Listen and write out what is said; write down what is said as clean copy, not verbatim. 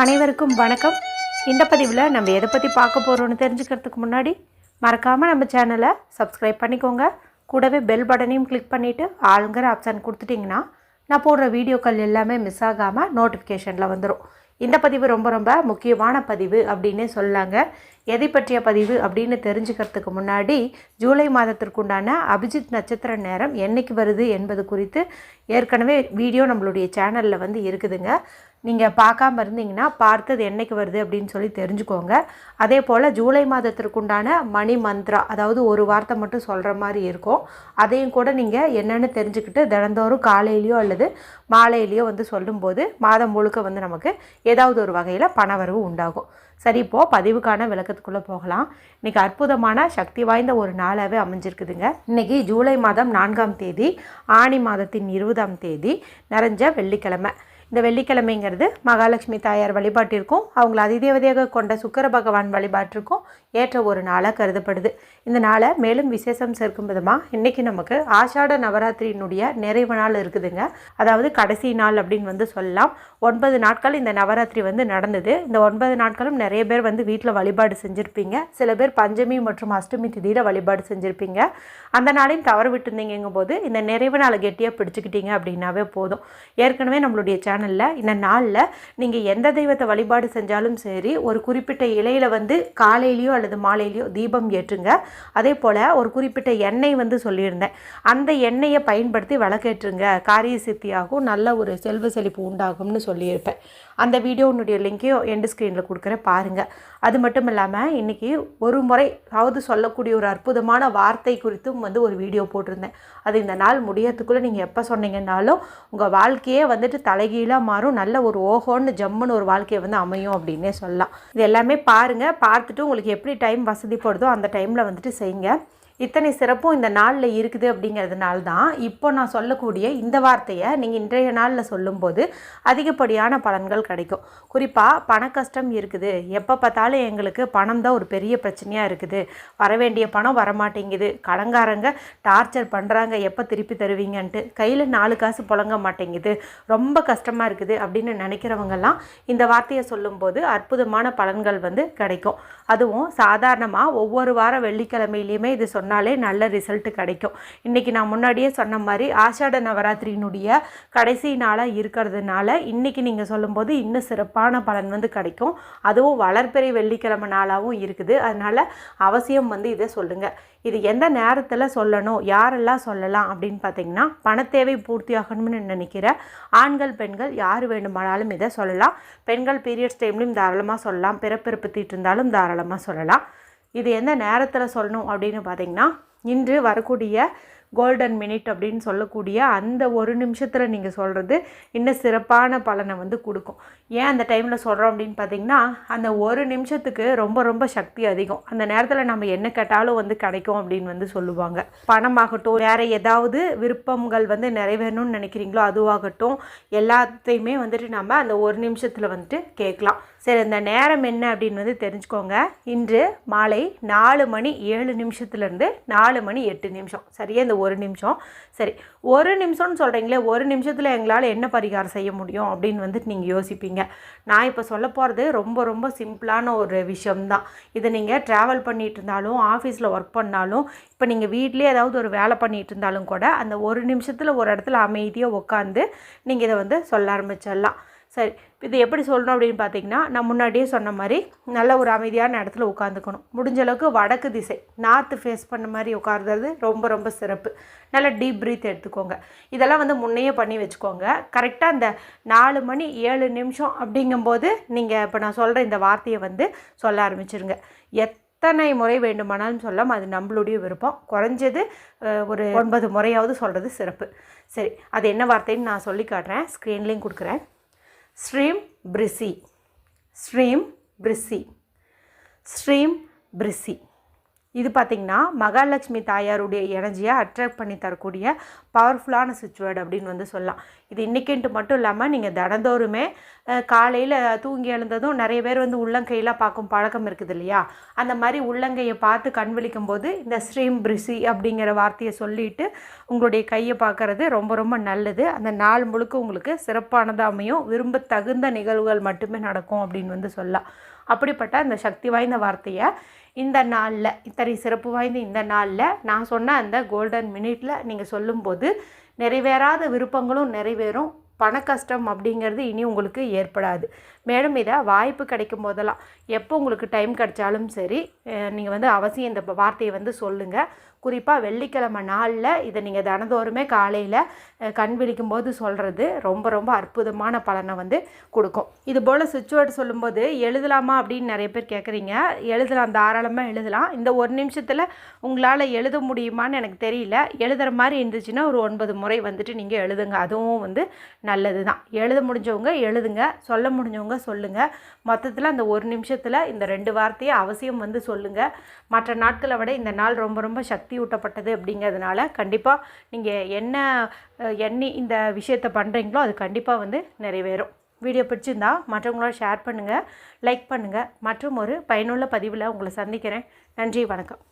அனைவருக்கும் வணக்கம். இந்த பதிவில் நம்ம எதை பற்றி பார்க்க போகிறோன்னு தெரிஞ்சுக்கிறதுக்கு முன்னாடி மறக்காமல் நம்ம சேனலை சப்ஸ்கிரைப் பண்ணிக்கோங்க. கூடவே பெல் பட்டனையும் கிளிக் பண்ணிவிட்டு ஆளுங்கிற ஆப்ஷன் கொடுத்துட்டிங்கன்னா நான் போடுற வீடியோக்கள் எல்லாமே மிஸ் ஆகாமல் நோட்டிஃபிகேஷனில் வந்துடும். இந்த பதிவு ரொம்ப ரொம்ப முக்கியமான பதிவு அப்படின்னே சொல்லாங்க. எதை பற்றிய பதிவு அப்படின்னு தெரிஞ்சுக்கிறதுக்கு முன்னாடி ஜூலை மாதத்திற்குண்டான அபிஜித் நட்சத்திர நேரம் என்றைக்கு வருது என்பது குறித்து ஏற்கனவே வீடியோ நம்மளுடைய சேனலில் வந்து இருக்குதுங்க. நீங்கள் பார்க்காம இருந்தீங்கன்னா பார்த்தது என்றைக்கு வருது அப்படின்னு சொல்லி தெரிஞ்சுக்கோங்க. அதே போல் ஜூலை மாதத்திற்குண்டான மணி மந்த்ரா, அதாவது ஒரு வார்த்தை மட்டும் சொல்கிற மாதிரி இருக்கும். அதையும் கூட நீங்கள் என்னென்னு தெரிஞ்சுக்கிட்டு தினந்தோறும் காலையிலையோ அல்லது மாலையிலையோ வந்து சொல்லும்போது மாதம் முழுக்க வந்து நமக்கு ஏதாவது ஒரு வகையில் பணவரவு உண்டாகும். சரி, இப்போது பதிவுக்கான விளக்கத்துக்குள்ளே போகலாம். இன்றைக்கி அற்புதமான சக்தி வாய்ந்த ஒரு நாளாகவே அமைஞ்சிருக்குதுங்க. இன்றைக்கி ஜூலை மாதம் 4ஆம் தேதி, ஆனி மாதத்தின் 20ஆம் தேதி, நிறைஞ்ச வெள்ளிக்கிழமை. இந்த வெள்ளிக்கிழமைங்கிறது மகாலட்சுமி தாயார் வழிபாட்டிற்கும் அவங்கள அதிதேவதையாக கொண்ட சுக்கிர பகவான் வழிபாட்டிற்கும் ஏற்ற ஒரு நாளாக கருதப்படுது. இந்த நாளை மேலும் விசேஷம் சேர்க்கும் விதமாக இன்றைக்கி நமக்கு ஆஷாட நவராத்திரியினுடைய நிறைவு நாள் இருக்குதுங்க. அதாவது கடைசி நாள் அப்படின்னு வந்து சொல்லலாம். 9 நாட்கள் இந்த நவராத்திரி வந்து நடந்தது. இந்த 9 நாட்களும் நிறைய பேர் வந்து வீட்டில் வழிபாடு செஞ்சுருப்பீங்க. சில பேர் பஞ்சமி மற்றும் அஷ்டமி திதியில் வழிபாடு செஞ்சுருப்பீங்க. அந்த நாளையும் தவறு விட்டுருந்தீங்கும் போது இந்த நிறைவு நாளை கெட்டியாக பிடிச்சிக்கிட்டீங்க அப்படின்னாவே போதும். ஏற்கனவே நம்மளுடைய சேனலில் இந்த நாளில் நீங்கள் எந்த தெய்வத்தை வழிபாடு செஞ்சாலும் சரி, ஒரு குறிப்பிட்ட இலையில் வந்து காலையிலையோ அல்லது மாலையிலையோ தீபம் ஏற்றுங்க. அதே போல் ஒரு குறிப்பிட்ட எண்ணெய் வந்து சொல்லியிருந்தேன், அந்த எண்ணெயை பயன்படுத்தி விளக்கேற்றுங்க. காரிய சித்தியாகும், நல்ல ஒரு செல்வ செழிப்பு உண்டாகும்னு சொல்லியிருப்பேன். அந்த வீடியோனுடைய லிங்கையும் எண்டு ஸ்க்ரீனில் கொடுக்குறேன், பாருங்கள். அது மட்டும் இல்லாமல் இன்றைக்கி ஒரு முறை அதாவது சொல்லக்கூடிய ஒரு அற்புதமான வார்த்தை குறித்தும் வந்து ஒரு வீடியோ போட்டிருந்தேன். அது இந்த நாள் முடியறதுக்குள்ளே நீங்கள் எப்போ சொன்னீங்கன்னாலும் உங்கள் வாழ்க்கையே வந்துட்டு தலைகீழாக மாறும். நல்ல ஒரு ஓஹோன்னு ஜம்முன்னு ஒரு வாழ்க்கையை வந்து அமையும் அப்படின்னே சொல்லலாம். இது எல்லாமே பாருங்கள். பார்த்துட்டு உங்களுக்கு எப்படி டைம் வசதிப்படுதோ அந்த டைமில் வந்துட்டு செய்யுங்க. இத்தனை சிறப்பும் இந்த நாளில் இருக்குது அப்படிங்கிறதுனால தான் இப்போ நான் சொல்லக்கூடிய இந்த வார்த்தையை நீங்கள் இன்றைய நாளில் சொல்லும்போது அதிகப்படியான பலன்கள் கிடைக்கும். குறிப்பாக பண கஷ்டம் இருக்குது, எப்போ பார்த்தாலும் எங்களுக்கு பணம் தான் ஒரு பெரிய பிரச்சனையாக இருக்குது, வரவேண்டிய பணம் வரமாட்டேங்குது, கடங்காரங்க டார்ச்சர் பண்ணுறாங்க, எப்போ திருப்பி தருவீங்கன்ட்டு, கையில் 4 காசு புழங்க மாட்டேங்குது, ரொம்ப கஷ்டமாக இருக்குது அப்படின்னு நினைக்கிறவங்கெல்லாம் இந்த வார்த்தையை சொல்லும்போது அற்புதமான பலன்கள் வந்து கிடைக்கும். அதுவும் சாதாரணமாக ஒவ்வொரு வாரம் வெள்ளிக்கிழமையிலையுமே இது சொன்னாலே நல்ல ரிசல்ட் கிடைக்கும். இன்றைக்கி நான் முன்னாடியே சொன்ன மாதிரி ஆஷாட நவராத்திரியினுடைய கடைசி நாளாக இருக்கிறதுனால இன்றைக்கி நீங்கள் சொல்லும்போது இன்னும் சிறப்பான பலன் வந்து கிடைக்கும். அதுவும் வளர்பிறை வெள்ளிக்கிழமை நாளாகவும் இருக்குது. அதனால் அவசியம் வந்து இதை சொல்லுங்கள். இது எந்த நேரத்தில் சொல்லணும், யாரெல்லாம் சொல்லலாம் அப்படின்னு பார்த்தீங்கன்னா, பணத்தேவை பூர்த்தியாகணும்னு நினைக்கிற ஆண்கள் பெண்கள் யார் வேண்டுமானாலும் இதை சொல்லலாம். பெண்கள் பீரியட்ஸ் டைம்லையும் தாராளமாக சொல்லலாம், பிறப்பிறப்பு தீட்டு இருந்தாலும் தாராளமாக சொல்லலாம். இது எந்த நேரத்தில் சொல்லணும் அப்படின்னு பார்த்தீங்கன்னா, இன்று வரக்கூடிய கோல்டன் மினிட் அப்படின்னு சொல்லக்கூடிய அந்த ஒரு நிமிஷத்தில் நீங்கள் சொல்கிறது இன்னும் சிறப்பான பலனை வந்து கொடுக்கும். ஏன் அந்த டைமில் சொல்கிறோம் அப்படின்னு பார்த்தீங்கன்னா, அந்த ஒரு நிமிஷத்துக்கு ரொம்ப ரொம்ப சக்தி அதிகம். அந்த நேரத்தில் நம்ம என்ன கேட்டாலும் வந்து கிடைக்கும் அப்படின்னு வந்து சொல்லுவாங்க. பணமாகட்டும், வேறு ஏதாவது விருப்பங்கள் வந்து நிறைவேறணும்னு நினைக்கிறீங்களோ அதுவாகட்டும், எல்லாத்தையுமே வந்துட்டு நம்ம அந்த ஒரு நிமிஷத்தில் வந்துட்டு கேட்கலாம். சரி, இந்த நேரம் என்ன அப்படின்னு வந்து தெரிஞ்சுக்கோங்க. இன்று மாலை 4:07 4:08 சரியா? இந்த ஒரு நிமிஷம். சரி, ஒரு நிமிஷம்னு சொல்கிறீங்களே, ஒரு நிமிஷத்தில் எங்களால் என்ன பரிகாரம் செய்ய முடியும் அப்படின்னு வந்துட்டு நீங்கள் யோசிப்பீங்க. நான் இப்போ சொல்ல போகிறது ரொம்ப ரொம்ப சிம்பிளான ஒரு விஷயம்தான். இதை நீங்கள் ட்ராவல் பண்ணிகிட்டு இருந்தாலும், ஆஃபீஸில் ஒர்க் பண்ணாலும், இப்போ நீங்கள் வீட்டிலே ஏதாவது ஒரு வேலை பண்ணிகிட்டு இருந்தாலும் கூட அந்த ஒரு நிமிஷத்தில் ஒரு இடத்துல அமைதியாக உட்காந்து நீங்கள் இதை வந்து சொல்ல ஆரம்பிச்சிடலாம். சரி, இது எப்படி சொல்லணும் அப்படின்னு பார்த்தீங்கன்னா, நான் முன்னாடியே சொன்ன மாதிரி நல்ல ஒரு அமைதியான இடத்துல உட்காந்துக்கணும். முடிஞ்ச அளவுக்கு வடக்கு திசை, நார்த்து ஃபேஸ் பண்ண மாதிரி உட்கார்றது ரொம்ப ரொம்ப சிறப்பு. நல்லா டீப் ப்ரீத் எடுத்துக்கோங்க. இதெல்லாம் வந்து முன்னையே பண்ணி வச்சுக்கோங்க. கரெக்டாக அந்த 4:07 அப்படிங்கும்போது நீங்கள் இப்போ நான் சொல்கிற இந்த வார்த்தையை வந்து சொல்ல ஆரம்பிச்சிருங்க. எத்தனை முறை வேண்டுமானாலும் சொல்லலாம், அது நம்மளுடைய விருப்பம். குறைஞ்சது ஒரு 9 முறையாவது சொல்கிறது சிறப்பு. சரி, அது என்ன வார்த்தைன்னு நான் சொல்லி காட்டுறேன், ஸ்க்ரீன்லேயும் கொடுக்குறேன். ஸ்ரீம் பிரிசி, ஸ்ரீம் பிரிசி, ஸ்ரீம் பிரிசி. இது பார்த்திங்கன்னா மகாலட்சுமி தாயாருடைய எனர்ஜியை அட்ராக்ட் பண்ணி தரக்கூடிய பவர்ஃபுல்லான சுவிட்ச் வேர்டு அப்படின்னு வந்து சொல்லலாம். இது இன்றைக்கின்ட்டு மட்டும் இல்லாமல் நீங்கள் தினந்தோறுமே காலையில் தூங்கி எழுந்ததும் நிறைய பேர் வந்து உள்ளங்கையெல்லாம் பார்க்கும் பழக்கம் இருக்குது இல்லையா, அந்த மாதிரி உள்ளங்கையை பார்த்து கண் விழிக்கும் போது இந்த ஸ்ரீம் பிரிசி அப்படிங்கிற வார்த்தையை சொல்லிவிட்டு உங்களுடைய கையை பார்க்குறது ரொம்ப ரொம்ப நல்லது. அந்த நாள் முழுக்க உங்களுக்கு சிறப்பானதாக அமையும், விரும்ப தகுந்த நிகழ்வுகள் மட்டுமே நடக்கும் அப்படின்னு வந்து சொல்லலாம். அப்படிப்பட்ட அந்த சக்தி வாய்ந்த வார்த்தையை இந்த நாளில், இத்தனை சிறப்பு வாய்ந்த இந்த நாளில் நான் சொன்ன அந்த கோல்டன் மினிட்டில் நீங்கள் சொல்லும்போது நிறைவேறாத விருப்பங்களும் நிறைவேறும், பண கஷ்டம் அப்படிங்கிறது இனி உங்களுக்கு ஏற்படாது. மேலும் இதை வாய்ப்பு கிடைக்கும் போதெல்லாம், எப்போ உங்களுக்கு டைம் கிடைச்சாலும் சரி, நீங்கள் வந்து அவசியம் இந்த வார்த்தையை வந்து சொல்லுங்கள். குறிப்பாக வெள்ளிக்கிழமை நாளில் இதை நீங்கள் தினந்தோறுமே காலையில் கண் விழிக்கும் போது சொல்கிறது ரொம்ப ரொம்ப அற்புதமான பலனை வந்து கொடுக்கும். இது போல் சுவிட்ச் வேர்டு சொல்லும்போது எழுதலாமா அப்படின்னு நிறைய பேர் கேட்குறீங்க. எழுதலாம், தாராளமாக எழுதலாம். இந்த ஒரு நிமிஷத்தில் உங்களால் எழுத முடியுமான்னு எனக்கு தெரியல. எழுதுகிற மாதிரி இருந்துச்சுன்னா ஒரு 9 முறை வந்துட்டு நீங்கள் எழுதுங்க, அதுவும் வந்து நல்லது தான். எழுத முடிஞ்சவங்க எழுதுங்க, சொல்ல முடிஞ்சவங்க சொல்லுங்கள். மொத்தத்தில் அந்த ஒரு நிமிஷத்தில் இந்த 2 வார்த்தையை அவசியம் வந்து சொல்லுங்கள். மற்ற நாட்களை விட இந்த நாள் ரொம்ப ரொம்ப சக்தி ஊட்டப்பட்டது அப்படிங்கிறதுனால கண்டிப்பாக நீங்கள் என்ன எண்ணி இந்த விஷயத்தை பண்ணுறீங்களோ அது கண்டிப்பாக வந்து நிறைவேறும். வீடியோ பிடிச்சிருந்தா மற்றவங்களோட ஷேர் பண்ணுங்கள், லைக் பண்ணுங்கள். மற்றும் ஒரு பயனுள்ள பதிவில் உங்களை சந்திக்கிறேன். நன்றி, வணக்கம்.